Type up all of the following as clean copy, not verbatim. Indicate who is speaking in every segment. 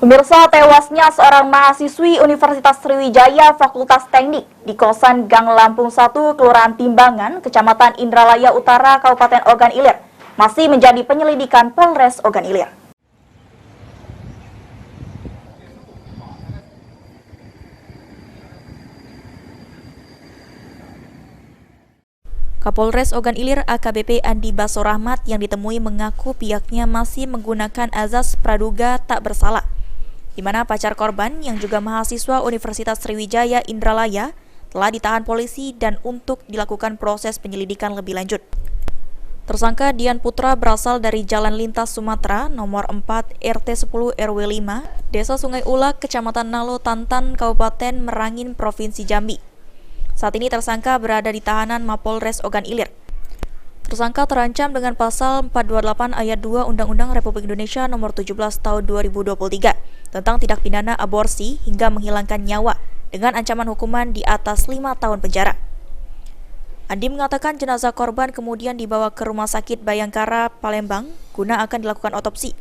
Speaker 1: Pemirsa, tewasnya seorang mahasiswi Universitas Sriwijaya Fakultas Teknik di kosan Gang Lampung 1, Kelurahan Timbangan, Kecamatan Indralaya Utara, Kabupaten Ogan Ilir, masih menjadi penyelidikan Polres Ogan Ilir. Kapolres Ogan Ilir AKBP Andi Basorahmat yang ditemui mengaku pihaknya masih menggunakan azas praduga tak bersalah, di mana pacar korban yang juga mahasiswa Universitas Sriwijaya Indralaya telah ditahan polisi dan untuk dilakukan proses penyelidikan lebih lanjut. Tersangka Dian Putra berasal dari Jalan Lintas Sumatera nomor 4 RT 10 RW 5, Desa Sungai Ulak, Kecamatan Nalo Tantan, Kabupaten Merangin, Provinsi Jambi. Saat ini tersangka berada di tahanan Mapolres Ogan Ilir. Tersangka terancam dengan pasal 428 ayat 2 Undang-Undang Republik Indonesia nomor 17 tahun 2023 tentang tindak pidana aborsi hingga menghilangkan nyawa dengan ancaman hukuman di atas 5 tahun penjara. Andi mengatakan jenazah korban kemudian dibawa ke Rumah Sakit Bayangkara, Palembang guna akan dilakukan otopsi.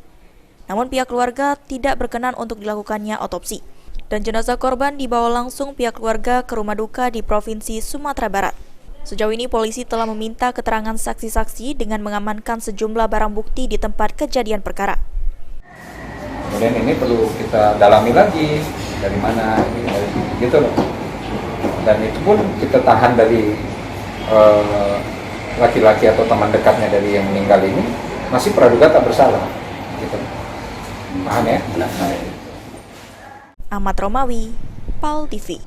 Speaker 1: Namun pihak keluarga tidak berkenan untuk dilakukannya otopsi. Dan jenazah korban dibawa langsung pihak keluarga ke rumah duka di Provinsi Sumatera Barat. Sejauh ini polisi telah meminta keterangan saksi-saksi dengan mengamankan sejumlah barang bukti di tempat kejadian perkara.
Speaker 2: Kemudian ini perlu kita dalami lagi dari mana, gitu loh. Dan itu pun kita tahan dari laki-laki atau teman dekatnya dari yang meninggal ini masih praduga tak bersalah. Gitu. Paham ya?
Speaker 1: Ahmad Romawi, PAL TV.